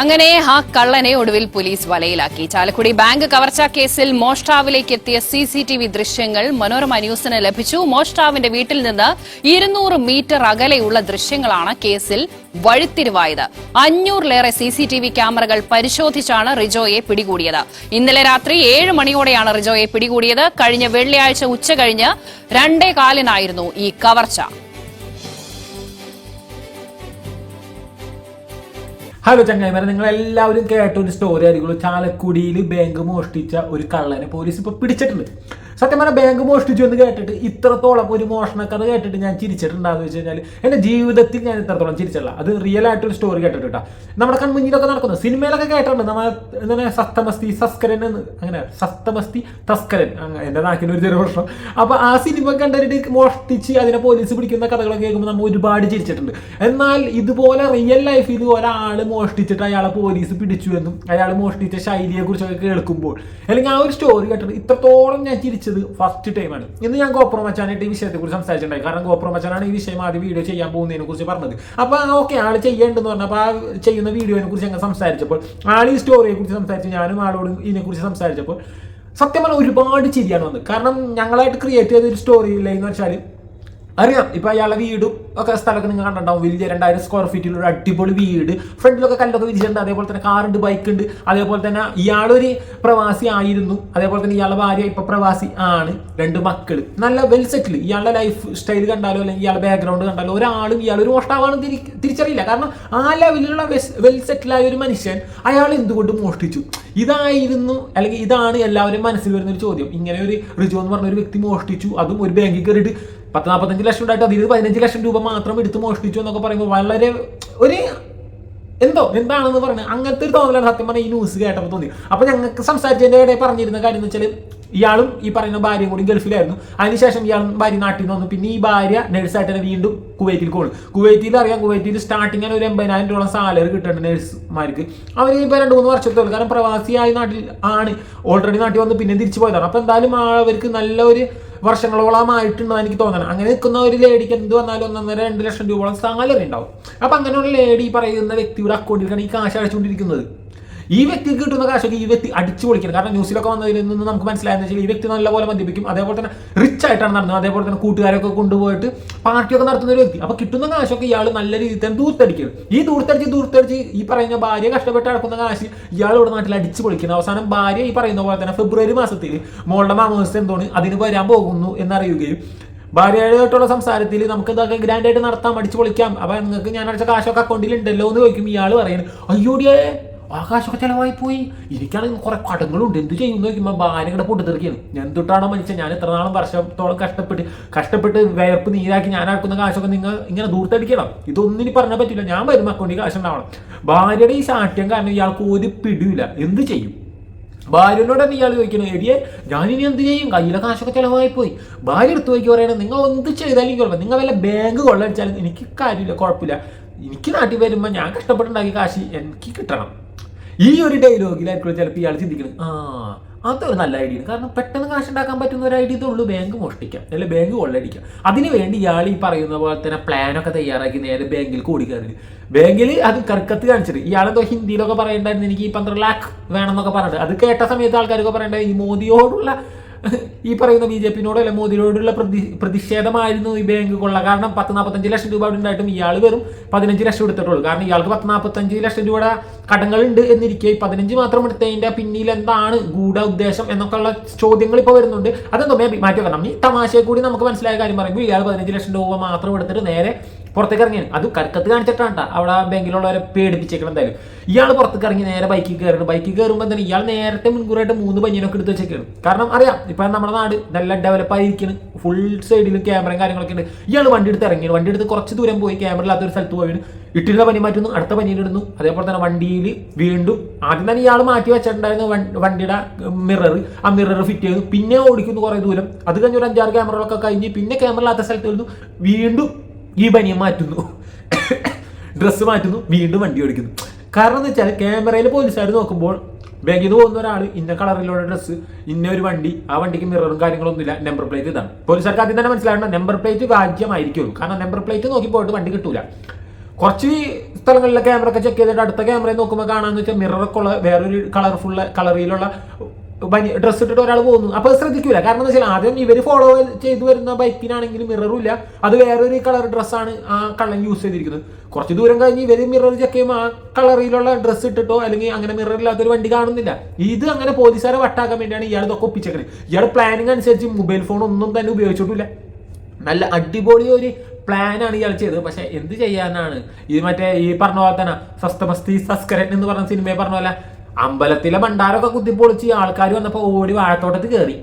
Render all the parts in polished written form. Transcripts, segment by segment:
അങ്ങനെ ആ കള്ളനെ ഒടുവിൽ പോലീസ് വലയിലാക്കി. ചാലക്കുടി ബാങ്ക് കവർച്ചാ കേസിൽ മോഷ്ടാവിലേക്ക് എത്തിയ CCTV ദൃശ്യങ്ങൾ മനോരമ ന്യൂസിന് ലഭിച്ചു. മോഷ്ടാവിന്റെ വീട്ടിൽ നിന്ന് 200 മീറ്റർ അകലെയുള്ള ദൃശ്യങ്ങളാണ് കേസിൽ വഴിത്തിരിവായത്. 500-ലേറെ CCTV ക്യാമറകൾ പരിശോധിച്ചാണ് റിജോയെ പിടികൂടിയത്. ഇന്നലെ രാത്രി 7 മണിയോടെയാണ് റിജോയെ പിടികൂടിയത്. കഴിഞ്ഞ വെള്ളിയാഴ്ച ഉച്ചകഴിഞ്ഞ് 2:15 ഈ കവർച്ച. ഹലോ ചങ്ങായിമാരെ, നിങ്ങൾ എല്ലാവരും കേട്ട ഒരു സ്റ്റോറി ആയിരിക്കുള്ളൂ. ചാലക്കുടിയിൽ ബാങ്ക് മോഷ്ടിച്ച ഒരു കള്ളനെ പോലീസ് ഇപ്പോൾ പിടിച്ചിട്ടുണ്ട്. സത്യം പറഞ്ഞാൽ ബാങ്ക് മോഷ്ടിച്ചു എന്ന് കേട്ടിട്ട് ഇത്രത്തോളം ഒരു മോഷണക്കഥ കേട്ടിട്ട് ഞാൻ ചിരിച്ചിട്ടുണ്ടാന്ന് വെച്ച് കഴിഞ്ഞാൽ എൻ്റെ ജീവിതത്തിൽ ഞാൻ ഇത്രത്തോളം ചിരിച്ചില്ല. അത് റിയൽ ആയിട്ടൊരു സ്റ്റോറി കേട്ടിട്ട് കേട്ടോ. നമ്മുടെ കൺമുന്നിലൊക്കെ നടക്കുന്നത് സിനിമയിലൊക്കെ കേട്ടിട്ടുണ്ട്. നമ്മൾ എന്താണ് സസ്തമസ്തി സസ്കരൻ എന്ന്, അങ്ങനെ സസ്തമസ്തി തസ്കരൻ, എൻ്റെ നാക്കിന് ഒരു ചെറിയ പ്രശ്നം. അപ്പോൾ ആ സിനിമ കണ്ടിട്ട് മോഷ്ടിച്ച് അതിനെ പോലീസ് പിടിക്കുന്ന കഥകളൊക്കെ കേൾക്കുമ്പോൾ നമ്മൾ ഒരുപാട് ചിരിച്ചിട്ടുണ്ട്. എന്നാൽ ഇതുപോലെ റിയൽ ലൈഫിൽ ഒരാൾ മോഷ്ടിച്ചിട്ട് അയാളെ പോലീസ് പിടിച്ചു എന്നും അയാൾ മോഷ്ടിച്ച ശൈലിയെക്കുറിച്ചൊക്കെ കേൾക്കുമ്പോൾ, അല്ലെങ്കിൽ ആ ഒരു സ്റ്റോറി കേട്ടിട്ട് ഇത്രത്തോളം ഞാൻ ചിരിച്ചത് ഫസ്റ്റ് ടൈമാണ്. ഇന്ന് ഞാൻ ഗോപ്രോ മച്ചാനായിട്ട് ഈ വിഷയത്തെക്കുറിച്ച് സംസാരിച്ചിട്ടുണ്ടായി. കാരണം ഗോപ്രോ മച്ചാനാണ് ഈ വിഷയം ആദ്യം വീഡിയോ ചെയ്യാൻ പോകുന്നതിനെ കുറിച്ച് പറഞ്ഞത്. അപ്പോൾ ഓക്കെ, ആൾ ചെയ്യേണ്ടെന്ന് പറഞ്ഞപ്പോൾ ആ ചെയ്യുന്ന വീഡിയോനെ കുറിച്ച് ഞങ്ങൾ സംസാരിച്ചപ്പോൾ, ആൾ ഈ സ്റ്റോറിയെ കുറിച്ച് സംസാരിച്ച് ഞാനും ആളോട് ഇതിനെക്കുറിച്ച് സംസാരിച്ചപ്പോൾ സത്യം പറഞ്ഞാൽ ഒരുപാട് ചിരിയാണ് വന്നത്. കാരണം ഞങ്ങളായിട്ട് ക്രിയേറ്റ് ചെയ്തൊരു സ്റ്റോറി ഇല്ല എന്ന് വെച്ചാൽ അറിയാം. ഇപ്പൊ അയാളെ വീടും ഒക്കെ സ്ഥലമൊക്കെ നിങ്ങൾ കണ്ടിട്ടുണ്ടാവും. വലിയ 2000 സ്ക്വയർ ഫീറ്റിലുള്ള ഒരു അടിപൊളി വീട്, ഫ്രണ്ടിലൊക്കെ കല്ലൊക്കെ വിരിച്ചിട്ടുണ്ട്. അതേപോലെ തന്നെ കാറുണ്ട്, ബൈക്ക് ഉണ്ട്. അതേപോലെ തന്നെ ഇയാളൊരു പ്രവാസി ആയിരുന്നു. അതേപോലെ തന്നെ ഇയാളുടെ ഭാര്യ ഇപ്പൊ പ്രവാസി ആണ്. 2 മക്കൾ, നല്ല വെൽ സെറ്റിൽ. ഇയാളുടെ ലൈഫ് സ്റ്റൈൽ കണ്ടാലോ അല്ലെങ്കിൽ ഇയാളുടെ ബാക്ക്ഗ്രൗണ്ട് കണ്ടാലോ ഒരാളും ഇയാളൊരു മോഷ്ടാവാണ് തിരിച്ചറിയില്ല. കാരണം ആ ലെവലിലുള്ള വെൽ സെറ്റിലായ ഒരു മനുഷ്യൻ അയാൾ എന്തുകൊണ്ട് മോഷ്ടിച്ചു? ഇതായിരുന്നു അല്ലെങ്കിൽ ഇതാണ് എല്ലാവരും മനസ്സിൽ വരുന്നൊരു ചോദ്യം. ഇങ്ങനെ ഒരു റിജോ എന്ന് പറഞ്ഞ ഒരു വ്യക്തി മോഷ്ടിച്ചു, അതും ഒരു ബാങ്കിൽ കയറിയിട്ട് 40-45 ലക്ഷം ഉണ്ടായിട്ട് അതിൽ 15 ലക്ഷം രൂപ മാത്രം എടുത്ത് മോഷ്ടിച്ചു എന്നൊക്കെ പറയുമ്പോൾ വളരെ ഒരു എന്താണെന്ന് പറയുന്നത് അങ്ങനത്തെ ഒരു തോന്നലാണ് സത്യം പറഞ്ഞാൽ ഈ ന്യൂസ് കേട്ടപ്പോൾ തോന്നി. അപ്പോൾ ഞങ്ങൾക്ക് സംസാരിച്ചതിൻ്റെ ഇടയിൽ പറഞ്ഞിരുന്ന കാര്യം എന്ന് വെച്ചാൽ ഇയാളും ഈ പറയുന്ന ഭാര്യയും കൂടി ഗൾഫിലായിരുന്നു. അതിനുശേഷം ഇയാളും ഭാര്യ നാട്ടിൽ നിന്ന് വന്നു. പിന്നെ ഈ ഭാര്യ നഴ്സായിട്ട് തന്നെ വീണ്ടും കുവൈറ്റിൽ പോകും. കുവൈറ്റിൽ അറിയാം, കുവൈറ്റിൽ സ്റ്റാർട്ടിങ് ഒരു 80,000 രൂപ സാലറി കിട്ടുന്നുണ്ട് നഴ്സുമാർക്ക്. അവർ ഇപ്പോൾ 2-3 വർഷത്തോളം, കാരണം പ്രവാസിയായ നാട്ടിൽ ആണ്, ഓൾറെഡി നാട്ടിൽ വന്ന് പിന്നെ തിരിച്ചു പോയതാണ്. അപ്പോൾ എന്തായാലും അവർക്ക് നല്ല ഒരു വർഷങ്ങളോളമായിട്ടുണ്ടെന്ന് എനിക്ക് തോന്നണം. അങ്ങനെ നിൽക്കുന്ന ഒരു ലേഡിക്ക് എന്ത് വന്നാലും 1.5-2 ലക്ഷം രൂപയോളം സാലറി ഉണ്ടാവും. അപ്പം അങ്ങനെയുള്ള ലേഡി പറയുന്ന വ്യക്തിയുടെ അക്കൗണ്ടിലാണ് ഈ കാശ് അടച്ചുകൊണ്ടിരിക്കുന്നത്. ഈ വ്യക്തിക്ക് കിട്ടുന്ന കാശൊക്കെ ഈ വ്യക്തി അടിച്ചു പൊളിക്കണം. കാരണം ന്യൂസിലൊക്കെ വന്നതിൽ നിന്ന് നമുക്ക് മനസ്സിലായെന്ന് വെച്ചാൽ ഈ വ്യക്തി നല്ലപോലെ മദ്യപിക്കും, അതേപോലെ തന്നെ റിച്ച് ആയിട്ടാണ് നടന്നത്, അതേപോലെ തന്നെ കൂട്ടുകാരൊക്കെ കൊണ്ടുപോയിട്ട് പാർട്ടിയൊക്കെ നടത്തുന്ന ഒരു വ്യക്തി. അപ്പോൾ കിട്ടുന്ന കാശൊക്കെ ഇയാൾ നല്ല രീതിയിൽ തന്നെ ദൂർത്തടിക്കണം. ഈ ദൂർത്തടിച്ച് ഈ പറയുന്ന ഭാര്യ കഷ്ടപ്പെട്ട് നടക്കുന്ന കാശ് ഇയാൾ ഇവിടെ നാട്ടിൽ അടിച്ചു പൊളിക്കണം. അവസാനം ഭാര്യ ഈ പറയുന്ന പോലെ തന്നെ ഫെബ്രുവരി മാസത്തിൽ മോളുടെ മാമോദിസ എന്തോന്ന് അതിന് വരാൻ പോകുന്നു എന്നറിയുകയും ഭാര്യയായിട്ടുള്ള സംസാരത്തിൽ നമുക്ക് ഇതൊക്കെ ഗ്രാൻഡായിട്ട് നടത്താം, അടിച്ചു പൊളിക്കാം, അപ്പം നിങ്ങൾക്ക് ഞാൻ അടിച്ച കാശൊക്കെ അക്കൗണ്ടിൽ ഉണ്ടല്ലോ എന്ന് ചോദിക്കും. ഇയാൾ പറയുന്നത് അയ്യോടിയേ ആ കാശൊക്കെ ചിലവായി പോയി, എനിക്കാണെങ്കിൽ കുറെ കടങ്ങളുണ്ട്, എന്ത് ചെയ്യുമെന്ന് നോക്കുമ്പോൾ ഭാര്യയുടെ പൊട്ടിത്തെറിക്കുകയാണ്. എന്തുട്ടാണോ മനുഷ്യൻ, ഞാൻ ഇത്ര നാളും വർഷത്തോളം കഷ്ടപ്പെട്ട് വേർപ്പ് നീരാക്കി ഞാൻ ആക്കുന്ന കാശൊക്കെ നിങ്ങൾ ഇങ്ങനെ ദൂർത്തടിക്കണം, ഇതൊന്നിനി പറഞ്ഞാൽ പറ്റില്ല, ഞാൻ വരും അക്കൗണ്ടിൽ കാശ് ഉണ്ടാവണം. ഭാര്യയുടെ ഈ ശാഠ്യം കാരണം ഇയാൾക്ക് ഒരു പിടിയില്ല, എന്ത് ചെയ്യും? ഭാര്യനോട് തന്നെ ഇയാൾ ചോദിക്കണം, എടിയെ ഞാനിനി എന്ത് ചെയ്യും, കയ്യിലെ കാശൊക്കെ ചിലവായി പോയി. ഭാര്യ എടുത്തു നോക്കി പറയണത്, നിങ്ങൾ എന്ത് ചെയ്താലും കുഴപ്പം, നിങ്ങൾ വല്ല ബാങ്ക് കൊള്ളടിച്ചാലും എനിക്ക് കാര്യമില്ല, കുഴപ്പമില്ല, എനിക്ക് നാട്ടിൽ വരുമ്പോൾ ഞാൻ കഷ്ടപ്പെട്ടുണ്ടാക്കിയ കാശ് എനിക്ക് കിട്ടണം. ഈ ഒരു ഡയലോഗിലായിരിക്കും ചിലപ്പോൾ ഇയാൾ ചിന്തിക്കുന്നത്, അതൊരു നല്ല ഐഡിയ ആണ്. കാരണം പെട്ടെന്ന് കാശ് ഉണ്ടാക്കാൻ പറ്റുന്ന ഒരു ഐഡിയ ഇതുള്ളൂ, ബാങ്ക് മോഷ്ടിക്കാം അല്ലെങ്കിൽ ബാങ്ക് കൊള്ളടിക്കാം. അതിന് വേണ്ടി ഇയാൾ ഈ പറയുന്ന പോലെ തന്നെ പ്ലാനൊക്കെ തയ്യാറാക്കി നേരെ ബാങ്കിൽ ഓടിക്കയറി. ബാങ്കിൽ അത് കർക്കത്ത് കാണിച്ചിട്ട് ഇയാളെന്തോ ഹിന്ദിയിലൊക്കെ പറയേണ്ടായിരുന്നു, എനിക്ക് ഈ 12 ലക്ഷം വേണമെന്നൊക്കെ പറഞ്ഞിട്ട്. അത് കേട്ട സമയത്ത് ആൾക്കാരൊക്കെ പറയേണ്ടത് ഈ മോദിയോടുള്ള ഈ പറയുന്ന BJP-നോടോ അല്ലെ മോദിയോടുള്ള പ്രതിഷേധമായിരുന്നു ഈ ബാങ്ക് കൊള്ള. കാരണം 10-45 ലക്ഷം രൂപ അവിടെ ഉണ്ടായിട്ടും ഇയാൾ വെറും 15 ലക്ഷം എടുത്തിട്ടുള്ളൂ. കാരണം ഇയാൾക്ക് 10-45 ലക്ഷം രൂപയുടെ കടങ്ങളുണ്ട് എന്നിരിക്കെ 15 മാത്രം എടുത്തതിൻ്റെ പിന്നിൽ എന്താണ് ഗൂഢ ഉദ്ദേശം എന്നൊക്കെയുള്ള ചോദ്യങ്ങൾ ഇപ്പോൾ വരുന്നുണ്ട്. അതെന്തോ മാറ്റി വെക്കണം. ഈ തമാശയെ കൂടി നമുക്ക് മനസ്സിലായ കാര്യം പറയുമ്പോൾ ഇയാൾ 15 ലക്ഷം രൂപ മാത്രം എടുത്തിട്ട് നേരെ പുറത്തേക്ക് ഇറങ്ങിയാണ്. അത് കരക്കത്ത് കാണിച്ചിട്ടാണ് അവിടെ ബാങ്കിലുള്ളവരെ പേടിപ്പിച്ചേക്കണം. എന്തായാലും ഇയാൾ പുറത്തേക്ക് ഇറങ്ങി നേരെ ബൈക്കിൽ കയറുന്നു. ബൈക്കിൽ കയറുമ്പോൾ തന്നെ ഇയാൾ നേരത്തെ മുൻകൂറായിട്ട് 3 ബനിയനൊക്കെ എടുത്ത് വെച്ചേക്കാണ്. കാരണം അറിയാം ഇപ്പം നമ്മുടെ നാട് നല്ല ഡെവലപ്പായിരിക്കണം, ഫുൾ സൈഡിൽ ക്യാമറയും കാര്യങ്ങളൊക്കെ ഉണ്ട്. ഇയാൾ വണ്ടി എടുത്ത് ഇറങ്ങിയാണ്. വണ്ടി എടുത്ത് കുറച്ച് ദൂരം പോയി ക്യാമറ ഇല്ലാത്തൊരു സ്ഥലത്ത് പോയി ഇട്ടിരുന്ന പനി മാറ്റുന്നു, അടുത്ത പനിയിലിടുന്നു. അതേപോലെ തന്നെ വണ്ടിയിൽ വീണ്ടും ആദ്യം തന്നെ ഇയാൾ മാറ്റി വെച്ചിട്ടുണ്ടായിരുന്നു വണ്ടിയുടെ മിറർ, ആ മിറർ ഫിറ്റ് ചെയ്തു. പിന്നെ ഓടിക്കുന്നു കുറേ ദൂരം. അത് കഴിഞ്ഞ് ഒരു 5-6 ക്യാമറകളൊക്കെ കഴിഞ്ഞ് പിന്നെ ക്യാമറ ഇല്ലാത്ത സ്ഥലത്ത് വരുന്നു, വീണ്ടും ഈ ബനിയം മാറ്റുന്നു, ഡ്രസ്സ് മാറ്റുന്നു, വീണ്ടും വണ്ടി ഓടിക്കുന്നു. കാരണം എന്ന് വെച്ചാൽ ക്യാമറയിൽ പോലീസുകാർ നോക്കുമ്പോൾ ബാങ്കിൽ നിന്ന് പോകുന്ന ഒരാൾ ഇന്ന കളറിലുള്ള ഡ്രസ്സ്, ഇന്ന ഒരു വണ്ടി, ആ വണ്ടിക്ക് മിററും കാര്യങ്ങളൊന്നുമില്ല, നമ്പർ പ്ലേറ്റ് ഇതാണ്. പോലീസുകാർക്ക് ആദ്യം തന്നെ മനസ്സിലാകണം നമ്പർ പ്ലേറ്റ് രാജ്യമായിരിക്കുള്ളൂ. കാരണം നമ്പർ പ്ലേറ്റ് നോക്കി പോയിട്ട് വണ്ടി കിട്ടൂല. കുറച്ച് സ്ഥലങ്ങളിലെ ക്യാമറ ഒക്കെ ചെക്ക് ചെയ്തിട്ട് അടുത്ത ക്യാമറയിൽ നോക്കുമ്പോൾ കാണാന്ന് വെച്ചാൽ മിററൊക്കെ ഉള്ള വേറൊരു കളറിലുള്ള ഡ്രസ്സ് ഇട്ടിട്ട് ഒരാൾ പോകുന്നു. അപ്പോൾ അത് ശ്രദ്ധിക്കൂല. കാരണം എന്താ വെച്ചാൽ ആദ്യം ഇവർ ഫോളോ ചെയ്തു വരുന്ന ബൈക്കിനാണെങ്കിൽ മിററും ഇല്ല, അത് വേറൊരു കളർ ഡ്രസ്സാണ് ആ കള്ളൻ യൂസ് ചെയ്തിരിക്കുന്നത്. കുറച്ച് ദൂരം കഴിഞ്ഞ് ഇവർ മിറർ ചെക്ക് ചെയ്യുമ്പോൾ ആ കളറിലുള്ള ഡ്രസ്സ് ഇട്ടിട്ടോ അല്ലെങ്കിൽ അങ്ങനെ മിറർ ഇല്ലാത്തൊരു വണ്ടി കാണുന്നില്ല. ഇത് അങ്ങനെ പോലീസുകാരെ വട്ടാക്കാൻ വേണ്ടിയാണ് ഇയാൾ ഇതൊക്കെ ഒപ്പിച്ചേക്കണത്. ഇയാൾ പ്ലാനിങ് അനുസരിച്ച് മൊബൈൽ ഫോൺ ഒന്നും തന്നെ ഉപയോഗിച്ചിട്ടില്ല. നല്ല അടിപൊളി ഒരു പ്ലാനാണ് ഇയാൾ ചെയ്തത്. പക്ഷെ എന്ത് ചെയ്യാനാണ്, ഇത് മറ്റേ ഈ പറഞ്ഞ പോലെ തന്നെ സസ്തമസ്തി സസ്കരൻ എന്ന് പറഞ്ഞ സിനിമയെ പറഞ്ഞ പോലെ അമ്പലത്തിലെ ഭണ്ഡാരമൊക്കെ കുത്തിപ്പൊളിച്ച് ആൾക്കാർ വന്നപ്പോൾ ഓടി വാഴത്തോട്ടത്തിൽ കയറി.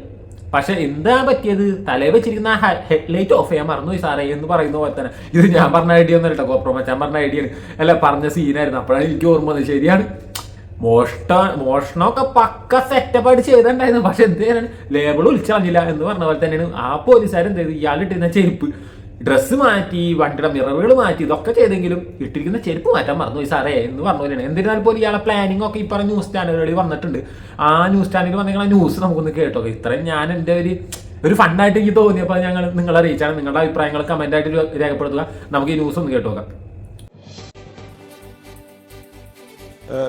പക്ഷെ എന്താ പറ്റിയത്, തലയിൽ വെച്ചിരിക്കുന്ന ഹെഡ്ലൈറ്റ് ഓഫ് ചെയ്യാൻ മറന്നു സാറേ എന്ന് പറയുന്ന പോലെ തന്നെ. ഇത് ഞാൻ പറഞ്ഞ ഐഡിയ ഒന്നും കേട്ടോ, കോപ്രോമച്ചാൻ പറഞ്ഞ ഐഡിയ അല്ല, പറഞ്ഞ സീനായിരുന്നു. അപ്പോഴാണ് എനിക്ക് ഓർമ്മ വന്നത്. ശരിയാണ്, മോഷണമൊക്കെ പക്ക സെറ്റപ്പായിട്ട് ചെയ്തിട്ടുണ്ടായിരുന്നു. പക്ഷെ എന്ത് ചെയ്യാനാണ്, ലേബിൾ വിളിച്ചറിഞ്ഞില്ല എന്ന് പറഞ്ഞ പോലെ തന്നെയാണ് ആ പോലീസുകാർ എന്ത് ചെയ്തു, ഇയാൾ ഇട്ടിരുന്ന ചെരുപ്പ് ഡ്രസ്സ് മാറ്റി, വണ്ടിയുടെ മിററുകൾ മാറ്റി, ഇതൊക്കെ ചെയ്തെങ്കിലും ഇട്ടിരിക്കുന്ന ചെരുപ്പ് മാറ്റാൻ മറന്നു സാറേ എന്ന് പറഞ്ഞ പോലെയാണ്. എന്നിരുന്നാൽ പോലും ഇയാളെ പ്ലാനിങ് ഒക്കെ ഈ പറഞ്ഞ ന്യൂസ് ചാനലുകളിൽ വന്നിട്ടുണ്ട്. ആ ന്യൂസ് ചാനലിൽ വന്നിരിക്കുന്ന ന്യൂസ് നമുക്കൊന്ന് കേട്ടോ. ഇത്രയും ഞാൻ എൻ്റെ ഒരു ഫണ്ടായിട്ട് എനിക്ക് തോന്നിയപ്പോൾ ഞങ്ങൾ നിങ്ങളെ അറിയിച്ചാണ്. നിങ്ങളുടെ അഭിപ്രായങ്ങൾ കമൻ്റായിട്ട് രേഖപ്പെടുത്തുക. നമുക്ക് ഈ ന്യൂസ് ഒന്ന് കേട്ടു നോക്കാം.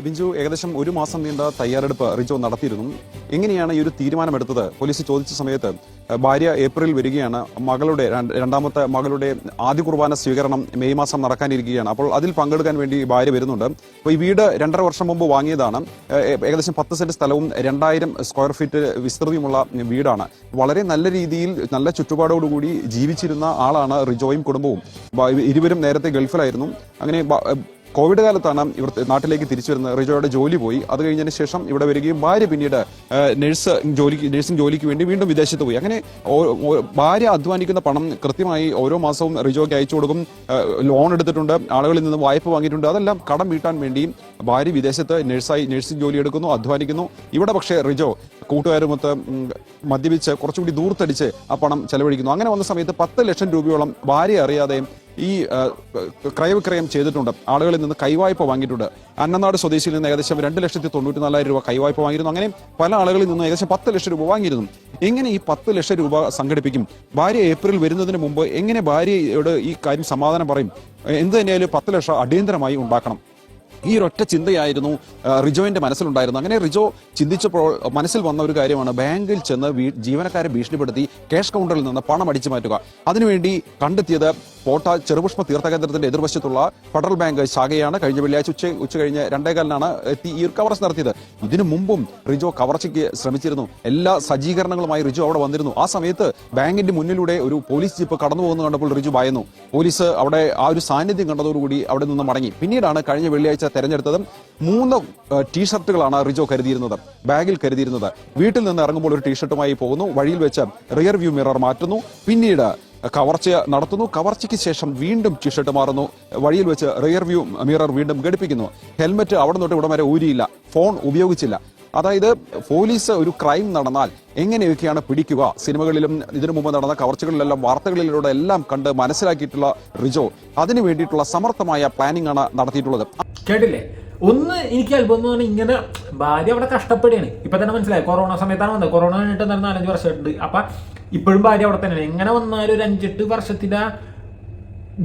ബിഞ്ചു, ഏകദേശം 1 മാസം നീണ്ട തയ്യാറെടുപ്പ് റിജോ നടത്തിയിരുന്നു. എങ്ങനെയാണ് ഈ ഒരു തീരുമാനമെടുത്തത്? പോലീസ് ചോദിച്ച സമയത്ത് ഭാര്യ ഏപ്രിൽ വരികയാണ്, മകളുടെ രണ്ടാമത്തെ മകളുടെ ആദ്യ കുർബാന സ്വീകരണം മെയ് മാസം നടക്കാനിരിക്കുകയാണ്. അപ്പോൾ അതിൽ പങ്കെടുക്കാൻ വേണ്ടി ഭാര്യ വരുന്നുണ്ട്. അപ്പോൾ ഈ വീട് 2.5 വർഷം മുമ്പ് വാങ്ങിയതാണ്. ഏകദേശം 10 സെന്റ് സ്ഥലവും 2000 സ്ക്വയർ ഫീറ്റ് വിസ്തൃതിയുമുള്ള വീടാണ്. വളരെ നല്ല രീതിയിൽ നല്ല ചുറ്റുപാടോടുകൂടി ജീവിച്ചിരുന്ന ആളാണ് റിജോയും കുടുംബവും. ഇരുവരും നേരത്തെ ഗൾഫിലായിരുന്നു. അങ്ങനെ കോവിഡ് കാലത്താണ് ഇവർ നാട്ടിലേക്ക് തിരിച്ചു വരുന്നത്. റിജോയുടെ ജോലി പോയി. അത് കഴിഞ്ഞതിന് ശേഷം ഇവിടെ വരികയും ഭാര്യ പിന്നീട് നഴ്സിംഗ് ജോലിക്ക് വേണ്ടി വീണ്ടും വിദേശത്ത് പോയി. അങ്ങനെ ഭാര്യ അധ്വാനിക്കുന്ന പണം കൃത്യമായി ഓരോ മാസവും റിജോയ്ക്ക് അയച്ചു കൊടുക്കും. ലോൺ എടുത്തിട്ടുണ്ട്, ആളുകളിൽ നിന്ന് വായ്പ വാങ്ങിയിട്ടുണ്ട്. അതെല്ലാം കടം വീട്ടാൻ വേണ്ടി ഭാര്യ വിദേശത്ത് നഴ്സിംഗ് ജോലി എടുക്കുന്നു, അധ്വാനിക്കുന്നു. ഇവിടെ പക്ഷേ റിജോ കൂട്ടുകാരുമൊത്ത് മദ്യപിച്ച് കുറച്ചുകൂടി ദൂർത്തടിച്ച് ആ പണം ചെലവഴിക്കുന്നു. അങ്ങനെ വന്ന സമയത്ത് 10 ലക്ഷം രൂപയോളം ഭാര്യ അറിയാതെ ഈ ക്രയവിക്രയം ചെയ്തിട്ടുണ്ട്. ആളുകളിൽ നിന്ന് കൈവായ്പ വാങ്ങിയിട്ടുണ്ട്. അന്നനാട് സ്വദേശിയിൽ നിന്ന് ഏകദേശം 2,94,000 രൂപ കൈവായ്പ വാങ്ങിയിരുന്നു. അങ്ങനെ പല ആളുകളിൽ നിന്ന് ഏകദേശം 10 ലക്ഷം രൂപ വാങ്ങിയിരുന്നു. എങ്ങനെ ഈ 10 ലക്ഷം രൂപ സംഘടിപ്പിക്കും? ഭാര്യ ഏപ്രിൽ വരുന്നതിന് മുമ്പ് എങ്ങനെ ഭാര്യയോട് ഈ കാര്യം സമാധാനം പറയും? എന്ത് തന്നെയായാലും 10 ലക്ഷം അടിയന്തരമായി ഉണ്ടാക്കണം. ഈ ഒരൊറ്റ ചിന്തയായിരുന്നു റിജോയുടെ മനസ്സിലുണ്ടായിരുന്നു. അങ്ങനെ റിജോ ചിന്തിച്ചപ്പോൾ മനസ്സിൽ വന്ന ഒരു കാര്യമാണ് ബാങ്കിൽ ചെന്ന് ജീവനക്കാരെ ഭീഷണിപ്പെടുത്തി ക്യാഷ് കൗണ്ടറിൽ നിന്ന് പണം അടിച്ചു മാറ്റുക. അതിനുവേണ്ടി കണ്ടെത്തിയത് കോട്ട ചെറുപുഷ്പ തീർത്ഥകേന്ദ്രത്തിന്റെ എതിർവശത്തുള്ള ഫെഡറൽ ബാങ്ക് ശാഖയാണ്. കഴിഞ്ഞ വെള്ളിയാഴ്ച ഉച്ച കഴിഞ്ഞ് 2:15 എത്തി ഈ ഒരു കവർച്ച നടത്തിയത്. ഇതിനു മുമ്പും റിജോ കവർച്ചയ്ക്ക് ശ്രമിച്ചിരുന്നു. എല്ലാ സജ്ജീകരണങ്ങളുമായി റിജോ അവിടെ വന്നിരുന്നു. ആ സമയത്ത് ബാങ്കിന്റെ മുന്നിലൂടെ ഒരു പോലീസ് ജീപ്പ് കടന്നു പോകുന്നത് കണ്ടപ്പോൾ റിജോ ഭയന്നു. പോലീസ് അവിടെ ആ ഒരു സാന്നിധ്യം കണ്ടതോടുകൂടി അവിടെ നിന്ന് മടങ്ങി. പിന്നീടാണ് കഴിഞ്ഞ വെള്ളിയാഴ്ച തെരഞ്ഞെടുത്തത്. 3 ടീഷർട്ടുകളാണ് റിജോ കരുതിയിരുന്നത്, ബാഗിൽ കരുതിയിരുന്നത്. വീട്ടിൽ നിന്ന് ഇറങ്ങുമ്പോൾ ഒരു ടീഷർട്ടുമായി പോകുന്നു. വഴിയിൽ വെച്ച് റിയർ വ്യൂ മിറർ മാറ്റുന്നു. പിന്നീട് കവർച്ച നടത്തുന്നു. കവർച്ചയ്ക്ക് ശേഷം വീണ്ടും ടീഷർട്ട് മാറുന്നു. വഴിയിൽ വെച്ച് റിയർ വ്യൂ മിറർ വീണ്ടും ഘടിപ്പിക്കുന്നു. ഹെൽമെറ്റ് അവിടെ തൊട്ട് ഇവിടെ വരെ ഊരിയില്ല. ഫോൺ ഉപയോഗിച്ചില്ല. അതായത് പോലീസ് ഒരു ക്രൈം നടന്നാൽ എങ്ങനെയൊക്കെയാണ് പിടിക്കുക, സിനിമകളിലും ഇതിനു മുമ്പ് നടന്ന കവർച്ചകളിലെല്ലാം വാർത്തകളിലൂടെ എല്ലാം കണ്ട് മനസ്സിലാക്കിയിട്ടുള്ള റിജോ അതിനു വേണ്ടിയിട്ടുള്ള സമർത്ഥമായ പ്ലാനിംഗ് ആണ് നടത്തിയിട്ടുള്ളത്. കേട്ടില്ലേ? ഒന്ന് എനിക്ക് അത്ഭുതം എന്ന് പറഞ്ഞാൽ ഇങ്ങനെ ഭാര്യ അവിടെ കഷ്ടപ്പെടുകയാണ്. ഇപ്പൊ തന്നെ മനസ്സിലായി, കൊറോണ സമയത്താണ് വന്നത്. കൊറോണ കഴിഞ്ഞിട്ട് 4-5 വർഷമായിട്ടുണ്ട്. അപ്പൊ ഇപ്പോഴും ഭാര്യ അവിടെ തന്നെയാണ്. എങ്ങനെ വന്നാലും ഒരു 5-8 വർഷത്തിലെ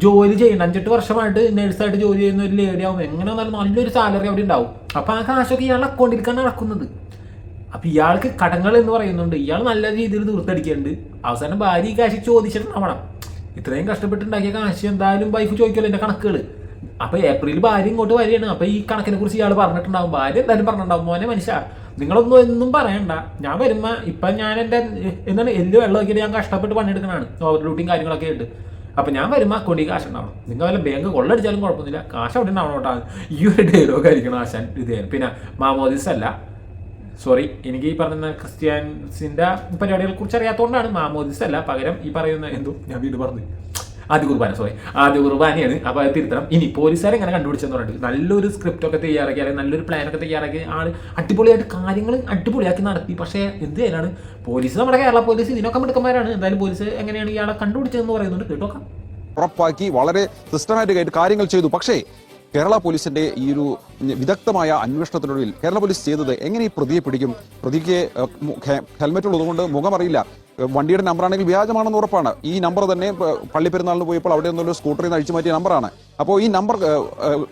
ജോലി ചെയ്യണം. 5-8 വർഷമായിട്ട് നേഴ്സായിട്ട് ജോലി ചെയ്യുന്ന ഒരു ലേഡി ആവും. എങ്ങനെ വന്നാലും നല്ലൊരു സാലറി അവിടെ ഉണ്ടാവും. അപ്പൊ ആ കാശൊക്കെ ഇയാളുടെ അക്കൗണ്ടിലേക്കാണ് നടക്കുന്നത്. അപ്പൊ ഇയാൾക്ക് കടങ്ങൾ എന്ന് പറയുന്നുണ്ട്. ഇയാൾ നല്ല രീതിയിൽ തീർത്തടിക്കുന്നുണ്ട്. അവസാനം ഭാര്യ ഈ കാശ് ചോദിച്ചിട്ടുണ്ടാവണം. ഇത്രയും കഷ്ടപ്പെട്ടുണ്ടാക്കിയ കാശ് എന്തായാലും വൈഫ് ചോദിക്കുമല്ലോ എന്റെ കണക്കുകൾ. അപ്പൊ ഏപ്രിൽ ഭാര്യ ഇങ്ങോട്ട് വരികയാണ്. അപ്പൊ ഈ കണക്കിനെ കുറിച്ച് ഇയാൾ പറഞ്ഞിട്ടുണ്ടാവും. ഭാര്യ എന്തായാലും പറഞ്ഞിട്ടുണ്ടാവും, മോനെ മനുഷ്യ നിങ്ങളൊന്നും എന്നും പറയണ്ട, ഞാൻ വരുമ്പോ ഇപ്പൊ ഞാൻ എന്റെ എന്താണ് എല്ല് വെള്ളം നോക്കിയിട്ട് ഞാൻ കഷ്ടപ്പെട്ട് പണിയെടുക്കണാണ്, ഓവർ ഡ്യൂട്ടിയും കാര്യങ്ങളൊക്കെ ഉണ്ട്. അപ്പൊ ഞാൻ വരുമ്പോ അക്കൗണ്ടിൽ കാശ് ഉണ്ടാവണം. നിങ്ങൾ വല്ല ബാങ്ക് കൊള്ളടിച്ചാലും കുഴപ്പമൊന്നുമില്ല, കാശ് അവിടെ ഉണ്ടാവണം കേട്ടോ. ഈ ഒരു ഡയലോഗ് ആയിരിക്കണം ആശാൻ ഇത്. പിന്നെ മാമോദിസ് അല്ല, സോറി, എനിക്ക് ഈ പറയുന്ന ക്രിസ്ത്യൻസിന്റെ പരിപാടികളെ കുറിച്ച് അറിയാത്തതുകൊണ്ടാണ്. മാമോദിസ് അല്ല, പകരം ഈ പറയുന്ന എന്തോ ഞാൻ വീണ്ടും പറഞ്ഞു ആദ്യ കുർബാന, സോറി ആദ്യ കുർബാനയാണ്. അപ്പോൾ അത് തിരുത്തണം. ഇനി പോലീസുകാരെ എങ്ങനെ കണ്ടുപിടിച്ചെന്ന് പറഞ്ഞിട്ട് നല്ലൊരു സ്ക്രിപ്റ്റൊക്കെ തയ്യാറാക്കി, അല്ലെങ്കിൽ നല്ലൊരു പ്ലാനൊക്കെ തയ്യാറാക്കി ആൾ അടിപൊളിയായിട്ട് കാര്യങ്ങൾ അടിപൊളിയാക്കി നടത്തി. പക്ഷേ എന്ത് ചെയ്യാനാണ്, പോലീസ് നമ്മുടെ കേരള പോലീസ് ഇതിനൊക്കെ മിടുക്കന്മാരാണ്. എന്തായാലും പോലീസ് എങ്ങനെയാണ് ഇയാളെ കണ്ടുപിടിച്ചതെന്ന് പറയുന്നുണ്ട്. കേട്ടോക്കാം. ഉറപ്പാക്കി വളരെ സിസ്റ്റമാറ്റിക്കായിട്ട് കാര്യങ്ങൾ ചെയ്തു. പക്ഷേ കേരള പോലീസിന്റെ ഈ ഒരു വിദഗ്ധമായ അന്വേഷണത്തിനൊടുവിൽ കേരള പോലീസ് ചെയ്തത് എങ്ങനെ ഈ പ്രതിയെ പിടിക്കും? പ്രതിക്ക് ഹെൽമെറ്റ് ഉള്ളതുകൊണ്ട് മുഖമറിയില്ല. വണ്ടിയുടെ നമ്പറാണെങ്കിൽ വ്യാജമാണെന്ന് ഉറപ്പാണ്. ഈ നമ്പർ തന്നെ പള്ളിപ്പെരുന്നാളിന് പോയപ്പോൾ അവിടെ നിന്നൊരു സ്കൂട്ടറിൽ നിന്ന് അഴിച്ചു മാറ്റിയ നമ്പറാണ്. അപ്പോൾ ഈ നമ്പർ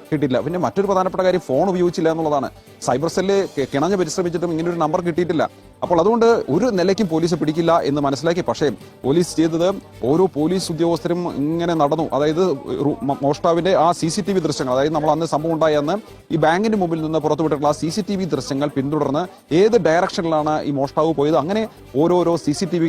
കിട്ടിയില്ല. പിന്നെ മറ്റൊരു പ്രധാനപ്പെട്ട കാര്യം, ഫോൺ ഉപയോഗിച്ചില്ല എന്നുള്ളതാണ്. സൈബർ സെല്ല് കിണഞ്ഞ് പരിശ്രമിച്ചിട്ടും ഇങ്ങനെ ഒരു നമ്പർ കിട്ടിയിട്ടില്ല. അപ്പോൾ അതുകൊണ്ട് ഒരു നിലയ്ക്കും പോലീസ് പിടിക്കില്ല എന്ന് മനസ്സിലാക്കി. പക്ഷേ പോലീസ് ചെയ്തത്, ഓരോ പോലീസ് ഉദ്യോഗസ്ഥരും ഇങ്ങനെ നടന്നു. അതായത് മോഷ്ടാവിന്റെ ആ CCTV ദൃശ്യങ്ങൾ, അതായത് നമ്മൾ അന്ന് സംഭവം ഉണ്ടായ അന്ന് ഈ ബാങ്കിന്റെ മുമ്പിൽ നിന്ന് പുറത്തുവിട്ടിട്ടുള്ള ആ CCTV ദൃശ്യങ്ങൾ പിന്തുടർന്ന് ഏത് ഡയറക്ഷനിലാണ് ഈ മോഷ്ടാവ് പോയത്, അങ്ങനെ ഓരോരോ CCTV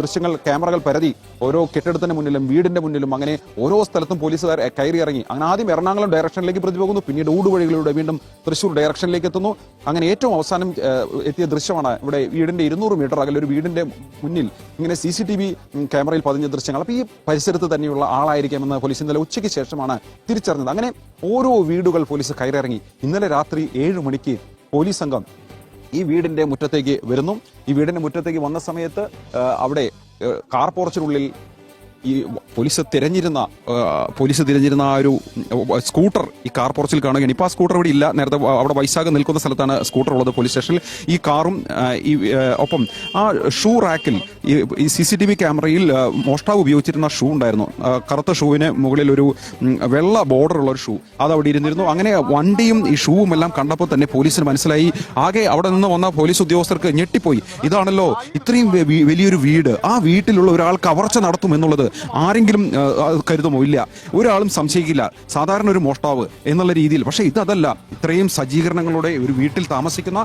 ദൃശ്യങ്ങൾ ക്യാമറകൾ പരതി ഓരോ കെട്ടിടത്തിന് മുന്നിലും വീടിന്റെ മുന്നിലും അങ്ങനെ ഓരോ സ്ഥലത്തും പോലീസുകാർ കയറി ഇറങ്ങി. അങ്ങനെ ആദ്യം എറണാകുളം ഡയറക്ഷനിലേക്ക് പ്രതി പോകുന്നു, പിന്നീട് ഊടുവഴികളിലൂടെ വീണ്ടും തൃശ്ശൂർ ഡയറക്ഷനിലേക്ക് എത്തുന്നു. അങ്ങനെ ഏറ്റവും അവസാനം എത്തിയ ദൃശ്യമാണ് ഇവിടെ വീടിന്റെ 200 മീറ്റർ അകലെ ഒരു വീടിന്റെ മുന്നിൽ ഇങ്ങനെ CCTV ക്യാമറയിൽ പതിഞ്ഞ ദൃശ്യങ്ങൾ. അപ്പോൾ ഈ പരിസരത്ത് തന്നെയുള്ള ആളായിരിക്കാമെന്ന് പോലീസ് ഇന്നലെ ഉച്ചയ്ക്ക് ശേഷമാണ് തിരിച്ചറിഞ്ഞത്. അങ്ങനെ ഓരോ വീടുകൾ പോലീസ് കയറിയിറങ്ങി. ഇന്നലെ രാത്രി 7 മണിക്ക് പോലീസ് സംഘം ഈ വീടിന്റെ മുറ്റത്തേക്ക് വരുന്നു. ഈ വീടിന്റെ മുറ്റത്തേക്ക് വന്ന സമയത്ത് അവിടെ കാർ പോർച്ചിനുള്ളിൽ ഈ പോലീസ് തിരഞ്ഞിരുന്ന ആ ഒരു സ്കൂട്ടർ ഈ കാർ പോർച്ചിൽ കാണുകയാണ്. ഇപ്പോൾ ആ സ്കൂട്ടർ ഇവിടെ ഇല്ല. നേരത്തെ അവിടെ വൈശാഖ നിൽക്കുന്ന സ്ഥലത്താണ് സ്കൂട്ടർ ഉള്ളത് പോലീസ് സ്റ്റേഷനിൽ. ഈ കാറും ഒപ്പം ആ ഷൂ റാക്കിൽ ഈ CCTV ക്യാമറയിൽ മോഷ്ടാവ് ഉപയോഗിച്ചിരുന്ന ഷൂ ഉണ്ടായിരുന്നു. കറുത്ത ഷൂവിന് മുകളിൽ ഒരു വെള്ള ബോർഡർ ഉള്ള ഒരു ഷൂ അത് അവിടെ ഇരുന്നിരുന്നു. അങ്ങനെ വണ്ടിയും ഈ ഷൂവും എല്ലാം കണ്ടപ്പോൾ തന്നെ പോലീസിന് മനസ്സിലായി. ആകെ അവിടെ നിന്ന് വന്ന പോലീസ് ഉദ്യോഗസ്ഥർക്ക് ഞെട്ടിപ്പോയി. ഇതാണല്ലോ ഇത്രയും വലിയൊരു വീട്, ആ വീട്ടിലുള്ള ഒരാൾ കവർച്ച നടത്തും എന്നുള്ളത് ആരെങ്കിലും കരുതുമോ? ഇല്ല, ഒരാളും സംശയിക്കില്ല. സാധാരണ ഒരു മോഷ്ടാവ് എന്നുള്ള രീതിയിൽ. പക്ഷേ ഇതല്ല, ഇത്രയും സജ്ജീകരണങ്ങളോടെ ഒരു വീട്ടിൽ താമസിക്കുന്ന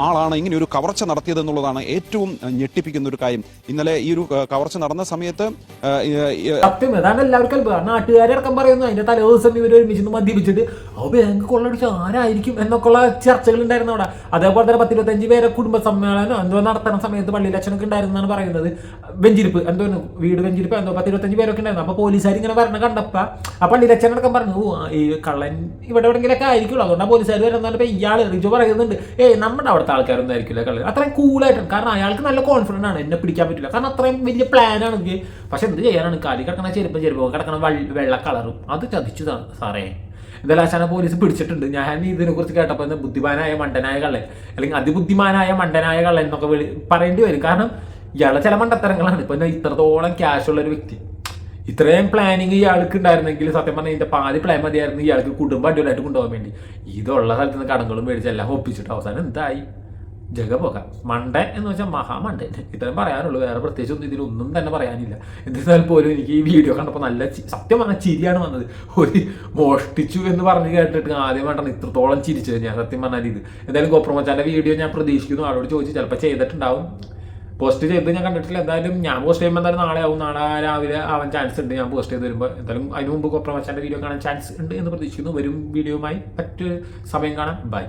ആളാണ് ഇങ്ങനെ ഒരു കവർച്ച നടത്തിയത് എന്നുള്ളതാണ് ഏറ്റവും ഞെട്ടിപ്പിക്കുന്ന ഒരു കാര്യം. ഇന്നലെ ഈ ഒരു കവർച്ച നടന്ന സമയത്ത് സത്യം അതാണ് എല്ലാവർക്കും നാട്ടുകാരടക്കം പറയുന്നു. അതിന്റെ തലേ ദിവസം ഇവർ ഒരുമിച്ച് മദ്യപിച്ചിട്ട് ബാങ്ക് കൊള്ളടിച്ച് ആരായിരിക്കും എന്നൊക്കെയുള്ള ചർച്ചകൾ ഉണ്ടായിരുന്നു അവിടെ. അതേപോലെ തന്നെ 10-25 പേരെ കുടുംബ സമ്മേളനം എന്തോ നടത്തുന്ന സമയത്ത് പള്ളിയിൽ അച്ഛനൊക്കെ ഉണ്ടായിരുന്നാണ് പറയുന്നത്. വെഞ്ചിരിപ്പ് എന്തോ വീട് വെഞ്ചിരിപ്പ് എന്തോ 10-25 പേരൊക്കെ ഉണ്ടായിരുന്നു. അപ്പൊ പോലീസുകാർ ഇങ്ങനെ വരണം കണ്ടപ്പ ആ പള്ളിയിൽ അച്ഛനടക്കം പറഞ്ഞു, ഈ കള്ളൻ ഇവിടെ എവിടെയെങ്കിലൊക്കെ ആയിരിക്കുള്ളൂ, അതുകൊണ്ടാണ് പോലീസുകാർ വരുന്നപ്പോൾ ഇയാള് റിജോ പറയുന്നുണ്ട്, നമ്മുടെ അവിടുത്തെ ആൾക്കാരൊന്നും ആയിരിക്കില്ല കള്ളൻ. അത്രയും കൂളായിട്ടാണ്. കാരണം അയാൾക്ക് നല്ല കോൺഫിഡൻസ് ആണ്, എന്നെ പിടിക്കാൻ പറ്റില്ല. കാരണം അത്രയും വലിയ പ്ലാനാണ്. പക്ഷെ എന്ത് ചെയ്യാനാണ്, കാലി കിടക്കണ ചെരുപ്പം കിടക്കണ വെള്ള കളറും അത് ചതിച്ചു സാറേ. എന്തായാലും ആശാന പോലീസ് പിടിച്ചിട്ടുണ്ട്. ഞാൻ ഇതിനെക്കുറിച്ച് കേട്ടപ്പോൾ ബുദ്ധിമാനായ മണ്ടനായ കള്ളൻ അല്ലെങ്കിൽ അതിബുദ്ധിമാനായ മണ്ടനായ കള്ളൻ എന്നൊക്കെ പറയേണ്ടി വരും. കാരണം ഇയാളെ ചില മണ്ടത്തരങ്ങളാണ്. ഇപ്പൊ ഇത്രത്തോളം ക്യാഷ് ഉള്ള ഒരു വ്യക്തി, ഇത്രയും പ്ലാനിങ് ഇയാൾക്ക് ഉണ്ടായിരുന്നെങ്കിൽ സത്യം പറഞ്ഞാൽ ഇതിന്റെ പാതി പ്ലാൻ മതിയായിരുന്നു ഇയാൾക്ക് കുടുംബം അടിപൊളിയായിട്ട് കൊണ്ടുപോകാൻ വേണ്ടി. ഇതുള്ള സ്ഥലത്ത് നിന്ന് കടങ്ങളും മേടിച്ച് എല്ലാം ഒപ്പിച്ചിട്ട് അവസാനം എന്തായി, ജഗപോകാം. മണ്ടൻ എന്ന് വെച്ചാൽ മഹാമണ്ടൻ. ഇത്രയും പറയാനുള്ളൂ, വേറെ പ്രത്യേകിച്ച് ഒന്നും ഇതിലൊന്നും തന്നെ പറയാനില്ല. എന്നിരുന്നാൽ പോലും എനിക്ക് ഈ വീഡിയോ കണ്ടപ്പോൾ നല്ല സത്യം പറഞ്ഞാൽ ചിരിയാണ് വന്നത്. ഒരു മോഷ്ടിച്ചു എന്ന് പറഞ്ഞ് കേട്ടിട്ട് ആദ്യമായിട്ടാണ് ഇത്രത്തോളം ചിരിച്ചത് ഞാൻ സത്യം പറഞ്ഞാൽ. ഇത് എന്തായാലും ഗോപ്രമോച്ചാന്റെ വീഡിയോ ഞാൻ പ്രതീക്ഷിക്കുന്നു. ആളോട് ചോദിച്ചു, ചിലപ്പോൾ ചെയ്തിട്ടുണ്ടാവും. പോസ്റ്റ് ചെയ്ത് ഞാൻ കണ്ടിട്ടില്ല. എന്തായാലും ഞാൻ പോസ്റ്റ് ചെയ്യുമ്പോൾ എന്തായാലും നാളെ ആവും, നാളെ രാവിലെ ആവാൻ ചാൻസ് ഉണ്ട്. ഞാൻ പോസ്റ്റ് ചെയ്ത് വരുമ്പോൾ എന്തായാലും അതിന് മുമ്പ് ഗോപ്രമോച്ചാന്റെ വീഡിയോ കാണാൻ ചാൻസ് ഉണ്ട് എന്ന് പ്രതീക്ഷിക്കുന്നു. വരും വീഡിയോയുമായി മറ്റൊരു സമയം കാണാം. ബൈ.